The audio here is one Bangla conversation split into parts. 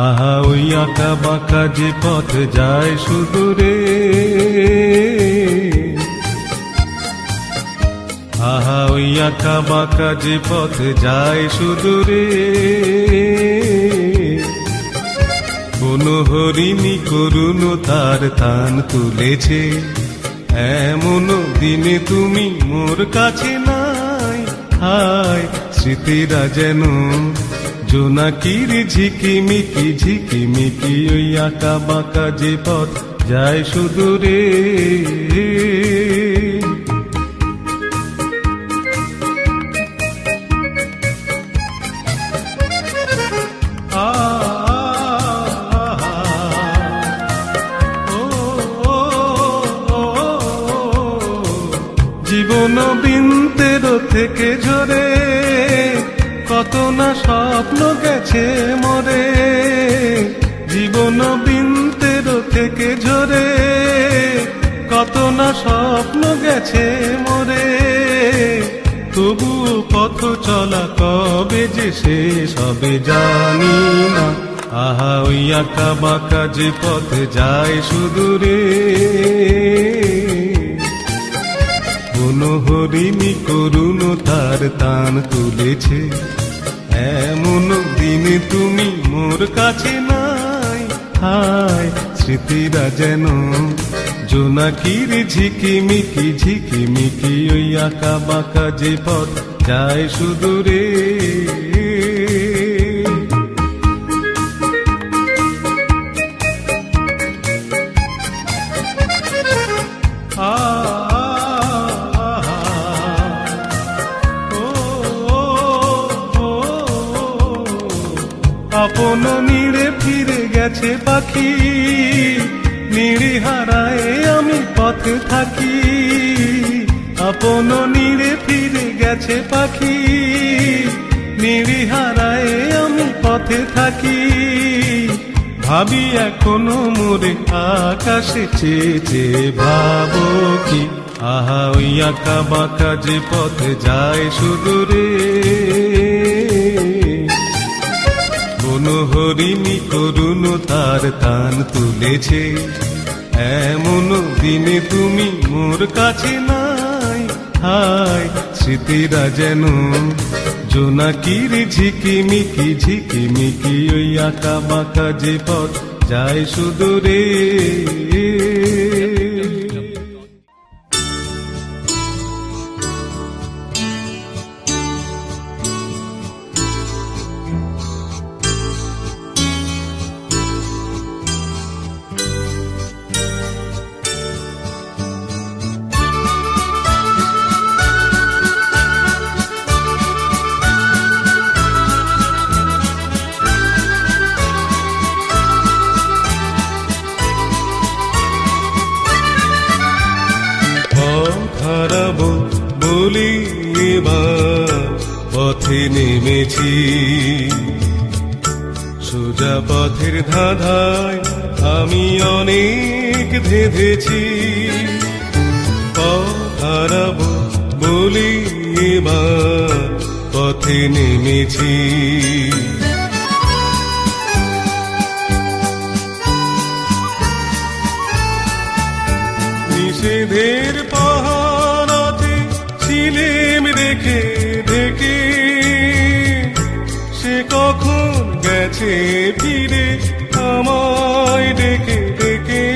আহা ওই আঁকা বাঁকা যে পথ যায় সুদূরে, আহা ওই আঁকা বাঁকা যে পথ যায় সুদূরে, কোন হরিণী করুণ তার তান তুলেছে, এমন দিনে তুমি মোর কাছে নাই। হায় স্মৃতিরা যেন জোনাকির ঝিকিমিকি ঝিকিমিকি, ওই আঁকা বাঁকা যে পথ যায় সুদূরে। জীবন বিন্তের থেকে ঝরে, কত না স্বপ্ন গেছে মরে। জীবন বিন্তের থেকে ঝরে, কত না স্বপ্ন গেছে মরে। তবুও পথ চলা কবে যে শেষ হবে জানি না। আহা ওই আঁকা বাঁকা যে পথ যায় সুদূরে, কোন হরিণী করুণ তার তান তুলেছে, এমন দিনে তুমি মোর কাছে নাই। হায় স্মৃতিরা যেন জোনাকির ঝিকিমিকি ঝিকিমিকি, ওই আঁকা বাঁকা যে পথ যায় সুদূরে। আপন নীড়ে ফিরে গেছে পাখি, নীড়ে হারায় আমি পথে থাকি। আপন নীড়ে ফিরে গেছে পাখি, নীড়ে হারায় আমি পথে থাকি। ভাবি এখনো মোরে আকাশে চেয়ে চেয়ে, ভাবো কি আহা ওই আঁকা বাঁকা যে পথে যায় সুদূরে, কোন হরিণী করুণ তার তান তুলেছে, এমন দিনে তুমি মোর কাছে নাই। হায় স্মৃতিরা যেন জোনাকির ঝিকিমিকি ঝিকিমিকি, ওই আঁকা বাঁকা যে পথ যায় সুদূরে। হারাবো বলি এবার পথে নেমেছি, সোজা পথের ধাঁধায় আমি অনেক ধেঁধেছি। হারাবো বলি এবার পথে নেমেছি, নিষেধের পাহারাতে ছিলেম রেখে ঢেকে, সে কখন গেছে ফিরে আমায় ডেকে ডেকে।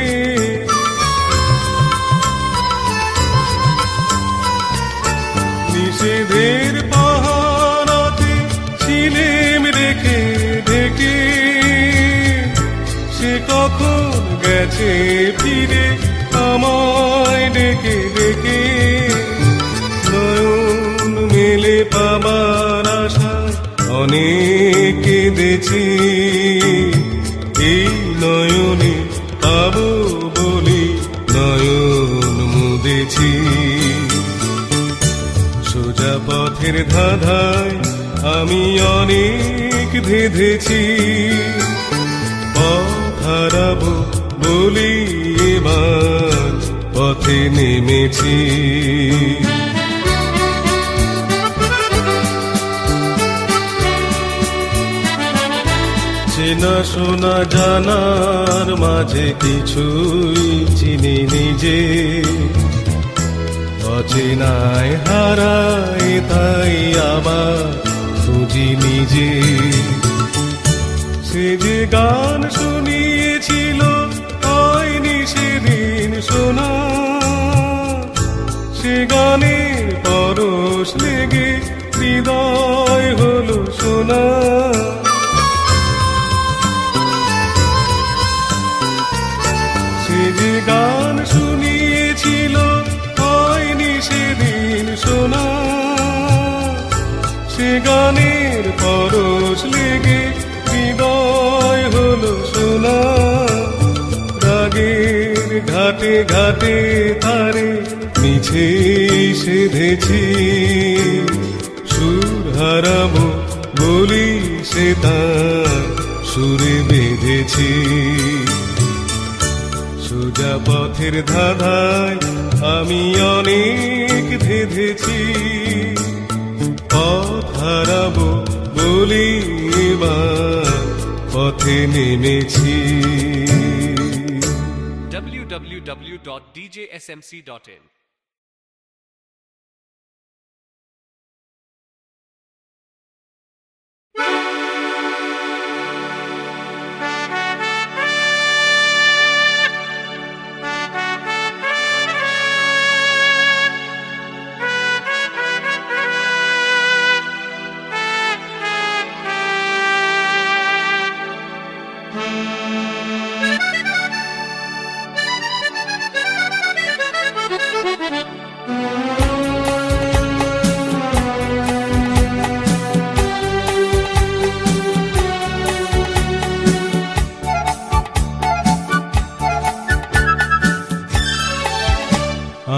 নিষেধের পাহারাতে ছিলেম রেখে ঢেকে, সে কখন গেছে ফিরে আমায় ডেকে ডেকে। নয়ন মেলে পাবার আশা অনেক কেঁদেছি, এই নয়নে পাবো বলি নয়ন মুদেছি। সোজা পথের ধাঁধায় আমি অনেক ধেঁধেছি, পথ হারাবো বলি এবার পথে নেমেছি। চেনা শোনা জানার মাঝে কিছুই চিনি নিজে, অচেনায় হারাই তাই আবার খুঁজি নিজে। সে যে গান শুনিয়েছিল হয়নি সেদিন শোনা, সে গানের পরশ লেগে হৃদয় হলো শোনা। সে যে গান শুনিয়েছিল হয়নি সেদিন শোনা, সে গানের পরশ লেগে হৃদয় হলো শোনা। রাগের ঘাটে ঘাটে তারে মিছে সেধেছি, সুর হারাবো বলি সে তার সুরে বেঁধেছি। সোজা পথের ধাঁধায় আমি অনেক ধেঁধেছি, পথ হারাবো বলি এবার পথে নেমেছি। www.djsmc.in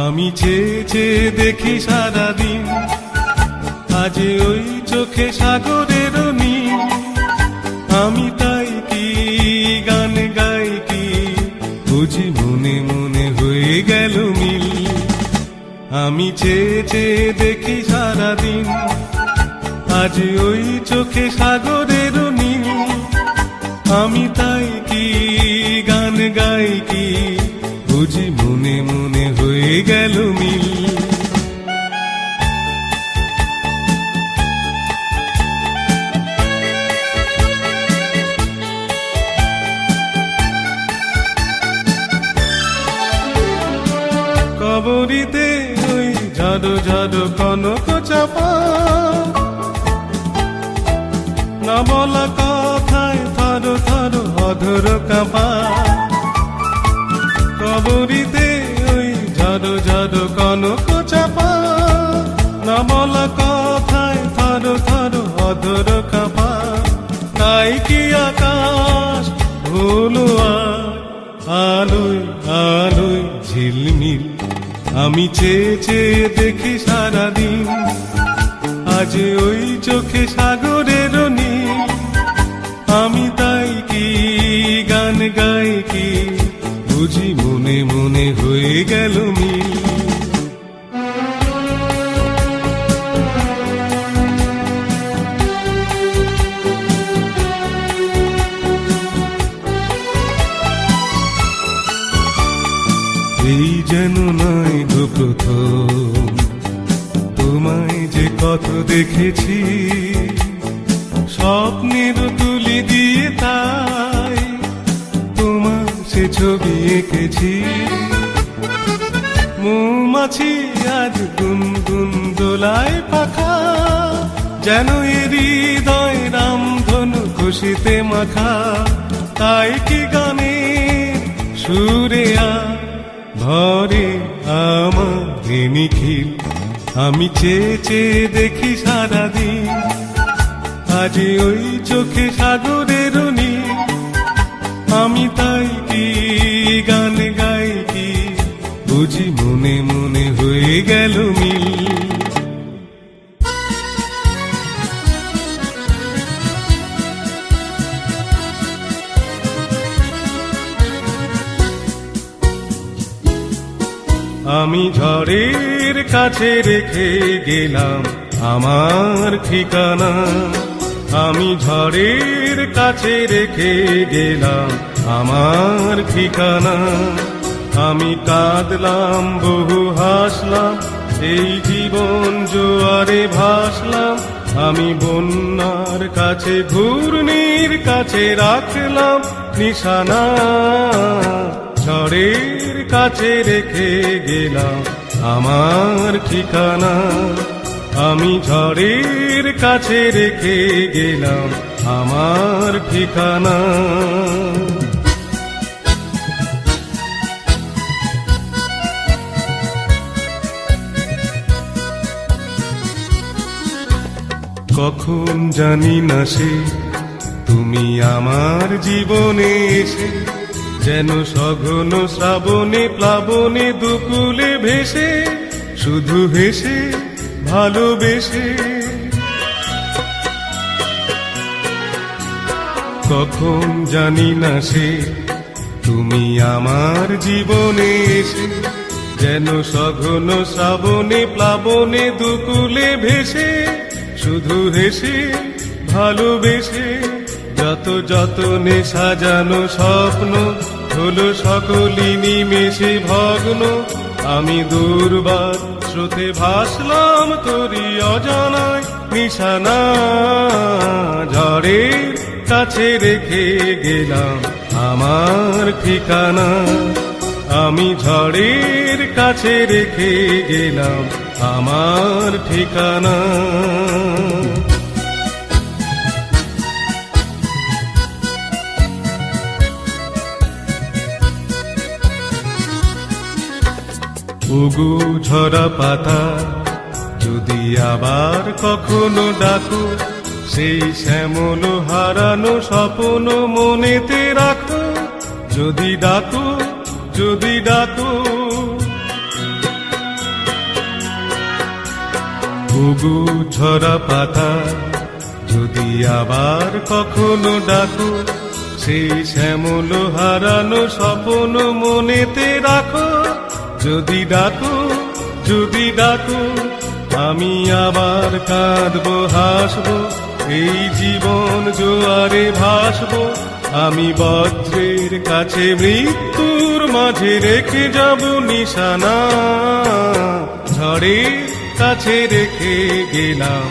আমি চেয়ে চেয়ে দেখি সারাদিন, আজ ওই চোখে সাগরের নীল। আমি তাই কি গান গাই কি বুঝি মনে মনে হয়ে গেল মিল। আমি চেয়ে চেয়ে দেখি সারাদিন, আজ ওই চোখে সাগরের নীল। আমি তাই কি গান গাই কি বুঝি মনে মনে হয়ে গেল মিল। কবরীতে ওই ঝাড়ো ঝাড়ো কনক চাপা, না বলা কথায় থরো থরো অধর কাঁপা। কবরীতে ওই ঝাড়ো ঝাড়ো কনক চাপা, না বলা কথায় থরো থরো অধর কাঁপা। তাই কি আকাশ হলো আলোয় আলোয় ঝিলমিল। আমি চেয়ে চেয়ে দেখি সারাদিন, আজ ওই চোখে সাগরের নীল। আমি তাই কি গান গাই কি বুঝি মনে মনে হয়ে গেল মিল। এই যেন নয় গো প্রথম, তোমায় যে কত দেখেছি স্বপ্নের তুলি দিয়ে, তাই তোমার সে ছবি এঁকেছি। মৌমাছি আজ গুনগুন দোলায় পাখা, যেন এ হৃদয় রামধনু খুশিতে মাখা। তাই কি গানের সুরে ভরে আমার নিখিল। আমি চেয়ে চেয়ে দেখি সারাদিন, আজ ওই চোখে সাগরের নীল। আমি তাই কি গান গাই কি বুঝি মনে মনে হয়ে গেল মিল। আমি ঝড়ের কাছে রেখে গেলাম আমার ঠিকানা, আমি ঝড়ের কাছে রেখে গেলাম আমার ঠিকানা। আমি কাঁদলাম বহু হাসলাম, এই জীবন জোয়ারে ভাসলাম। আমি বন্যার কাছে ঘূর্ণির কাছে রাখলাম নিশানা। ঝড়ের কাছে রেখে গেলাম আমার ঠিকানা। আমি ঝড়ের কাছে রেখে গেলাম আমার ঠিকানা। কখন জানি না সে তুমি আমার জীবনে এসে, যেন সঘন শ্রাবণে প্লাবনে দুকুলে ভেসে, শুধু হেসে ভালোবেসে। কখন জানি না সে তুমি আমার জীবনে এসে, যেন সঘন শ্রাবণে প্লাবনে দুকুলে ভেসে, শুধু হেসে ভালোবেসে। যত যতনে সাজানো স্বপ্ন হলো সকলই নিমেষে ভগ্ন। আমি দুর্বার স্রোতে ভাসলাম তোরি অজানায় নিশানা। ঝড়ের কাছে রেখে গেলাম আমার ঠিকানা। আমি ঝড়ের কাছে রেখে গেলাম আমার ঠিকানা। ওগো ঝরা পাতা, যদি আবার কখনো ডাকো, সেই শ্যামল হারানো স্বপ্ন মনেতে রাখো। যদি ডাকো, যদি ডাকো। ওগো ঝরা পাতা, যদি আবার কখনো ডাকো, সেই শ্যামল হারানো স্বপ্ন মনেতে রাখো। যদি ডাকো, যদি ডাকো। আমি আবার কাঁদবো হাসবো, এই জীবন জোয়ারে ভাসবো। আমি বজ্রের কাছে মৃত্যুর মাঝে রেখে যাব নিশানা। ঝড়ের কাছে রেখে গেলাম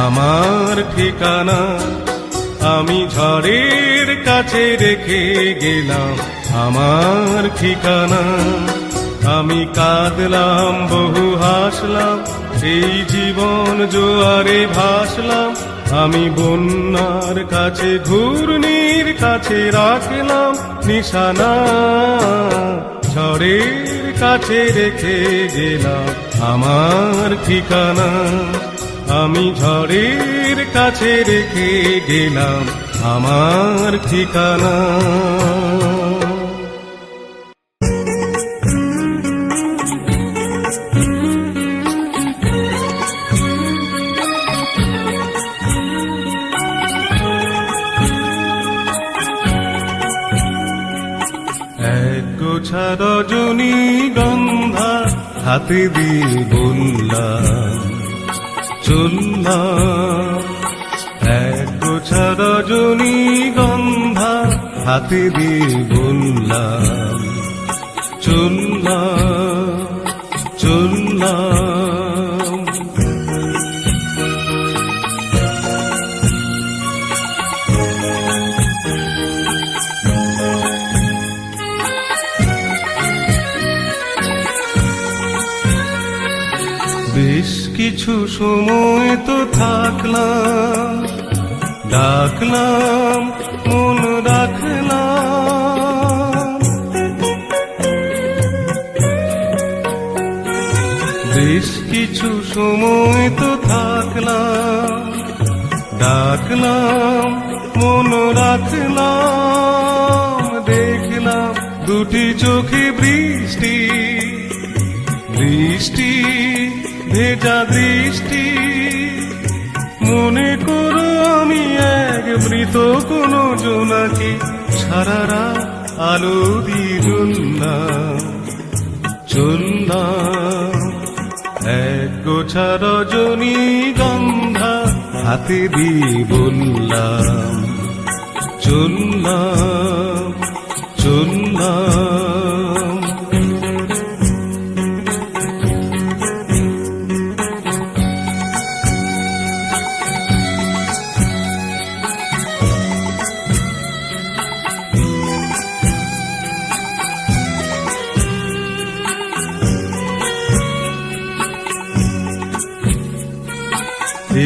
আমার ঠিকানা। আমি ঝড়ের কাছে রেখে গেলাম আমার ঠিকানা। আমি কাঁদলাম বহু হাসলাম, এই জীবন জোয়ারে ভাসলাম। আমি বন্যার কাছে ঘূর্ণির কাছে রাখলাম নিশানা। ঝড়ের কাছে রেখে গেলাম আমার ঠিকানা। আমি ঝড়ের কাছে রেখে গেলাম আমার ঠিকানা। গোছা রজনী গন্ধা হাতে দিয়ে বললাম চললাম। এক গোছা রজনী গন্ধা হাতে দিয়ে বললাম চললাম, চললাম। বেশ কিছু সময় তো থাকলাম, ডাকলাম মন রাখলাম। বেশ কিছু সময় তো থাকলাম, ডাকলাম মন রাখলাম। দেখলাম দুটি চোখে বৃষ্টি, বৃষ্টি ভেজা দৃষ্টি। মনে করো আমি এক মৃত কোন জোনাকি, সারা রাত আলো দিয়ে জ্বললাম, চললাম। এক গোছা রজনী গন্ধা হাতে দিয়ে বললাম, চললাম চললাম।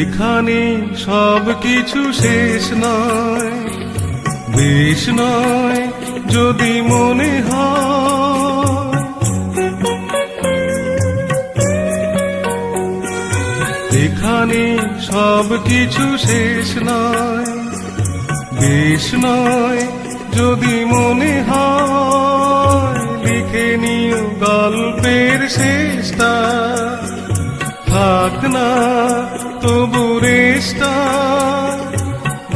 এখানে সব কিছু শেষ নয়, বেশ নয় যদি মনে হয়। এখানে সব কিছু শেষ নয়, বেশ নয় যদি মনে হয়। লিখে নিও গল্পের শেষটা, থাক না তবু রেশটা।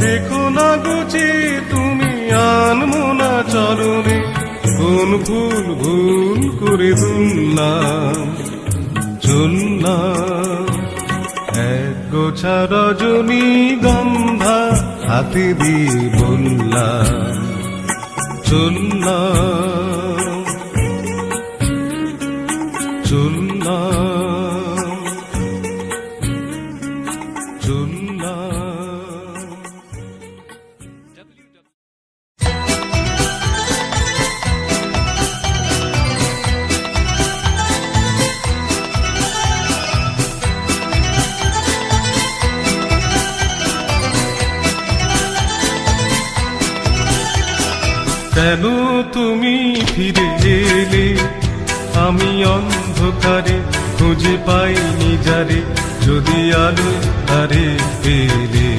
দেখো না গুছে তুমি আনমো না চরণে, কোন ফুল ভুল করে দুললাম, চললাম। এক গোছা রজনী গন্ধা হাতে দিয়ে বললাম, চললাম চললাম চললাম। কেন তুমি ফিরে এলে, আমি অন্ধকারে খুঁজে পাইনি যারে, যদি আলো তারে পেলে।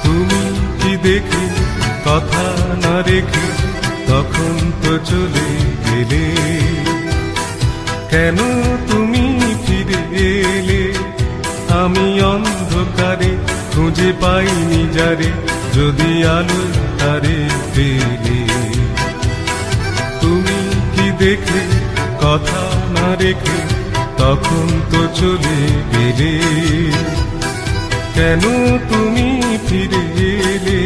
তুমি কি দেখে কথা না রেখে তখন তো চলে গেলে। কেন তুমি ফিরে এলে, আমি অন্ধকারে খুঁজে পাইনি যারে, যদি আলো তারে পেলে। তুমি কি দেখে কথা না রেখে তখন তো চলে গেলে। কেন তুমি ফিরে এলে।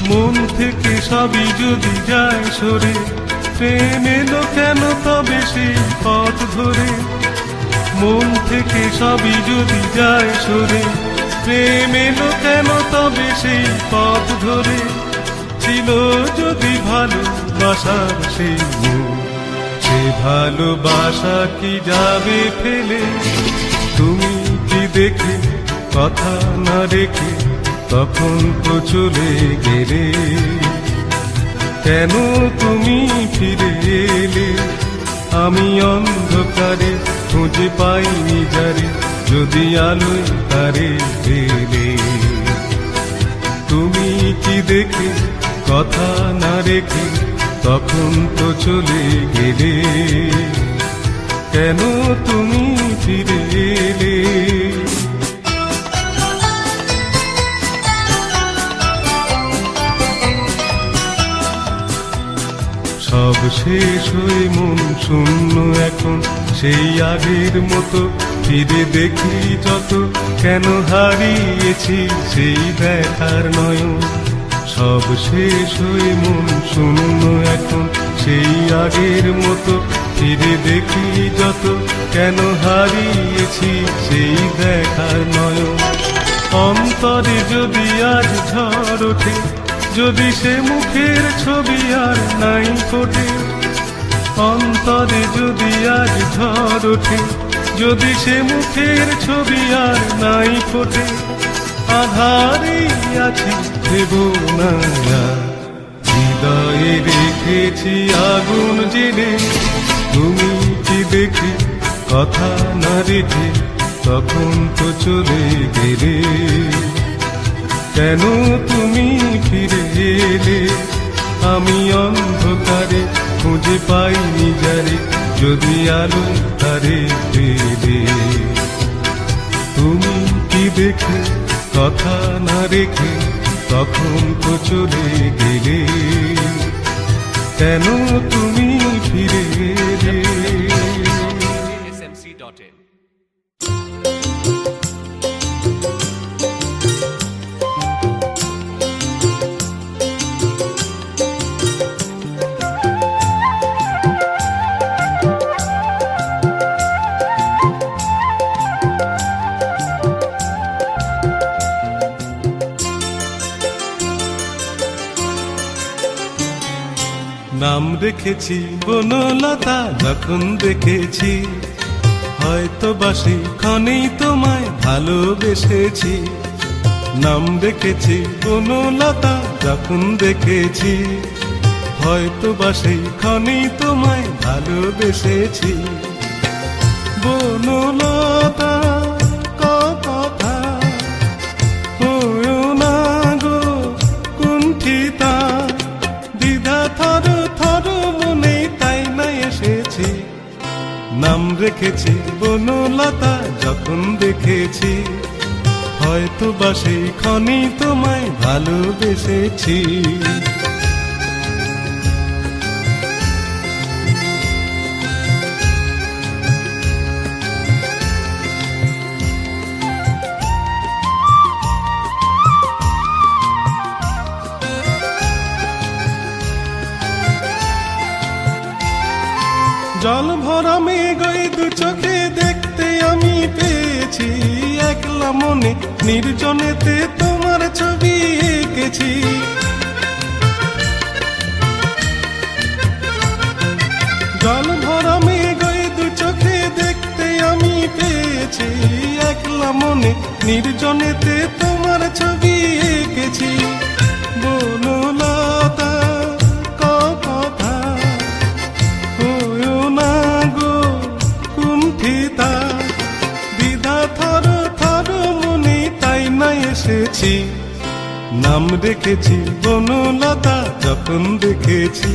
মন থেকে সবই যদি যায় সরে, প্রেম এলো কেন তবে সেই পথ ধরে। মন থেকে সবই যদি যায় সরে, প্রেম এলো কেন তবে সেই পথ ধরে। ছিল যদি ভালোবাসার সেই মুখ, সে ভালোবাসা কি যাবে ফেলে। তুমি কি দেখে কথা না রেখে তখন তো চলে গেলে। কেন তুমি ফিরে এলে, আমি অন্ধকারে খুঁজে পাইনি যারে, যদি আলোয় তারে পেলে। তুমি কি দেখে কথা না রেখে তখন তো চলে গেলে। কেন তুমি ফিরে এলে। সব শেষ হয়ে মন শূন্য এখন, সেই আগের মতো ফিরে দেখি যত, কেন হারিয়েছি সেই দেখার নয়ন। সব শেষ হয়ে মন শূন্য এখন, সেই আগের মতো ফিরে দেখি যত, কেন হারিয়েছি সেই দেখার নয়ন। অন্তরে যদি আজ ঝড় ওঠে, যদি সে মুখের ছবি আর নাই ফোটে। অন্তরে যদি আজ ঝড় ওঠে, যদি সে মুখের ছবি আর নাই ফোটে। আধারে আছে দেব না, হৃদয়ে রেখেছি আগুন জেলে। তুমি কি দেখে কথা না রেখে তখন তো চলে গেলে। কেন তুমি ফিরে এলে, আমি অন্ধকারে খুঁজে পাইনি যারে, যদি আলো তারে পেলে। তুমি কি দেখে কথা না রেখে তখন তো চলে গেলে, কেন তুমি ফিরে এলে? smc.in নাম রেখেছি বনলতা যখন দেখেছি, হয়তো বাসি ক্ষণেই তোমায় ভালোবেসেছি। নাম রেখেছি বনলতা যখন দেখেছি, হয়তো বাসি ক্ষণেই তোমায় ভালোবেসেছি। বনলতা কথা হয়ো না গো কুণ্ঠিতা, দ্বিধা থর থর মনে তাই না এসেছি। নাম রেখেছি বনলতা যখন দেখেছি, হয়তো বা সেই ক্ষণেই তোমায় ভালোবেসেছি। জল ভরা মেঘ ওই দু চোখে দেখতে আমি পেয়েছি, একলা মনে নির্জনেতে তোমার ছবি এঁকেছি। জল ভরা মেঘ ওই দু চোখে দেখতে আমি পেয়েছি, একলা মনে নির্জনেতে তোমার ছবি এঁকেছি। বনলতা কথা হয়ো না গো কুণ্ঠিতা, দ্বিধা থর থর মনে তাই না এসেছি। নাম রেখেছি বনলতা যখন দেখেছি,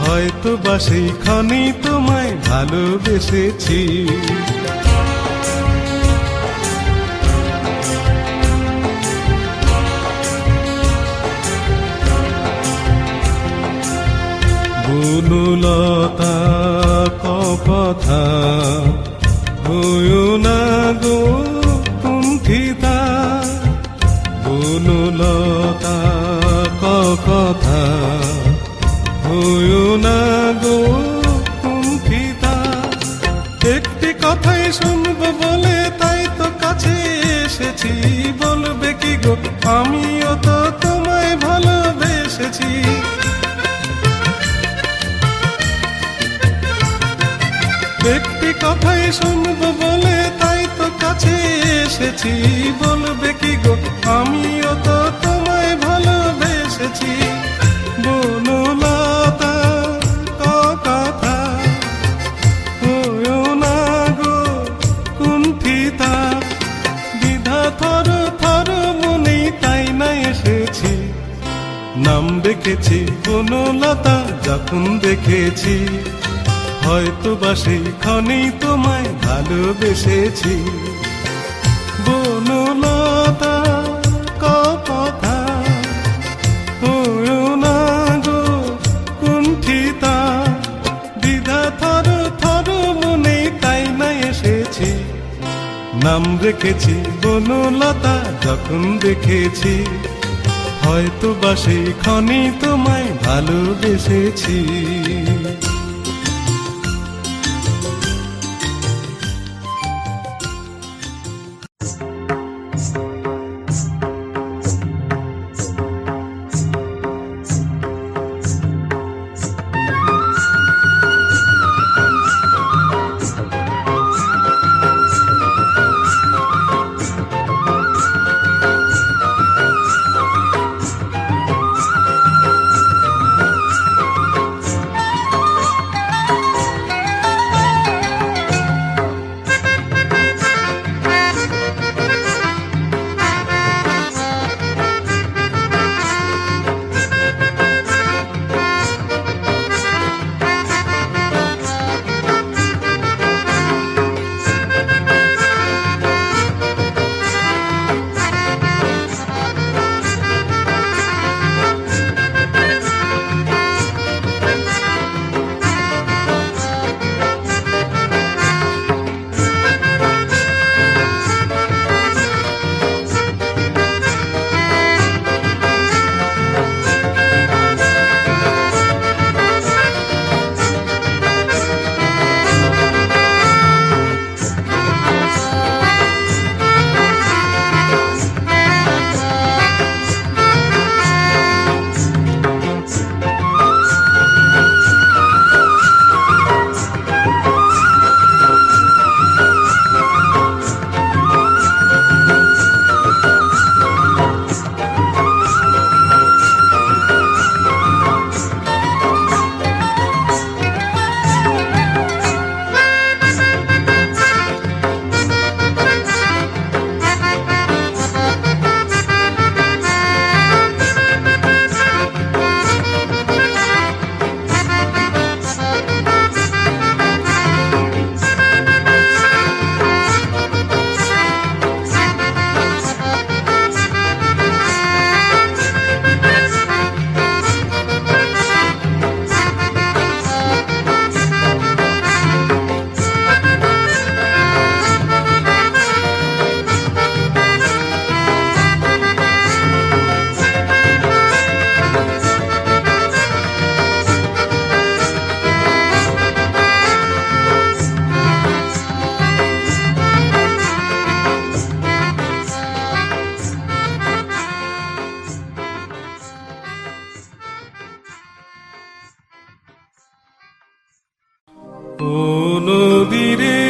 হয়তো বা সেই ক্ষণেই তোমায় ভালোবেসেছি। বনলতা কথা হয়ো না গো কুণ্ঠিতা, বনলতা কথা হয়ো না গো কুণ্ঠিতা। একটি কথাই শুনবো বলে তাই তো কাছে এসেছি, বলবে কি গো আমিও তো তোমায় ভালোবেসেছি। একটি কথাই শুনবো বলে তাই তো কাছে এসেছি, বলবে কি গো আমিও তো তোমায় ভালোবেসেছি। বনলতা কথা হয়ো না গো কুণ্ঠিতা, দ্বিধা থর থর মনে তাই না এসেছি। নাম রেখেছি বনলতা যখন দেখেছি, হয়তো বা সেই ক্ষণেই তোমায় ভালোবেসেছি। বনলতা কথা হয়ো না গো কুণ্ঠিতা, দ্বিধা থর থর মনে তাই না এসেছি। নাম রেখেছি বনলতা যখন দেখেছি, হয়তো বা সেই ক্ষণেই তোমায় ভালোবেসেছি। ও নদী রে,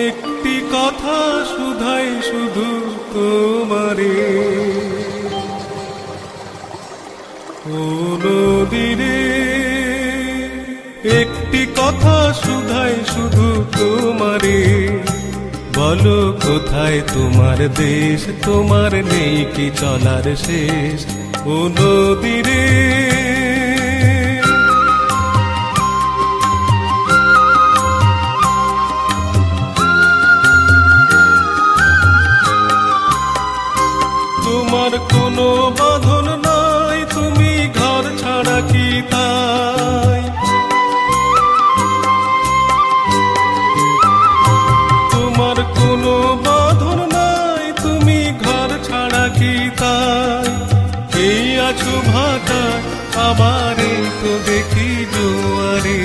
একটি কথা শুধাই শুধু তোমারে। ও নদী রে, একটি কথা শুধাই শুধু তোমারে। বলো কোথায় তোমার দেশ, তোমার নেই কি চলার শেষ। ও নদী রে, তোমার কোনো বাঁধন নাই, তুমি ঘর ছাড়া কি তাই। তোমার কোনো বাঁধন নাই, তুমি ঘর ছাড়া কি তাই। এই আছো ভাটায়, আবার এই তো দেখি জোয়ারে।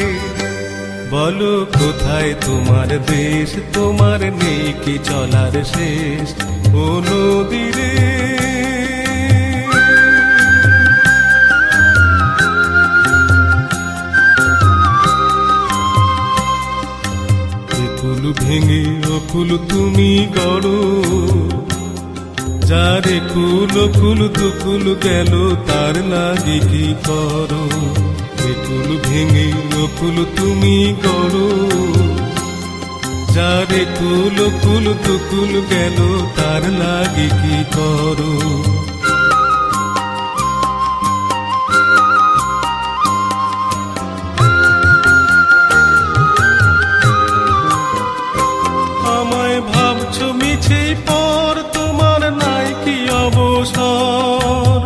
বলো কোথায় তোমার দেশ, তোমার নেই কি চলার শেষ। ও নদী রে, কুল ভেঙে অকুল তুমি গড়ো, যারে কুল কুল দুকুল গেল তার লাগি কি করো। কুল ভেঙে অকুল তুমি গড়ো, যারে কুল কুল দুকুল গেল তার লাগি কি করো। আমায় ভাবছো মিছে পর, তোমার নাই কি অবসর।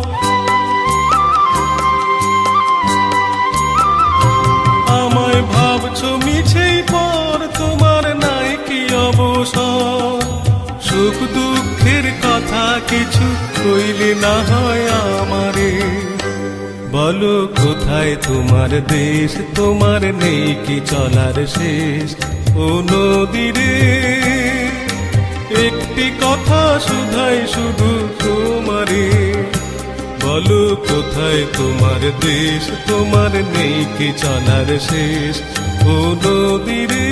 আমায় ভাবছো মিছে পর, তোমার নাই কি অবসর। সুখ দুঃখের কথা কিছু কইলে না হয় আমারে। বলো কোথায় তোমার দেশ, তোমার নেই কি চলার শেষ। ও নদী রে, একটি কথা শুধাই শুধু তোমারে। বলো কোথায় তোমার দেশ, তোমার নেই কি চলার শেষ। ও নদী রে।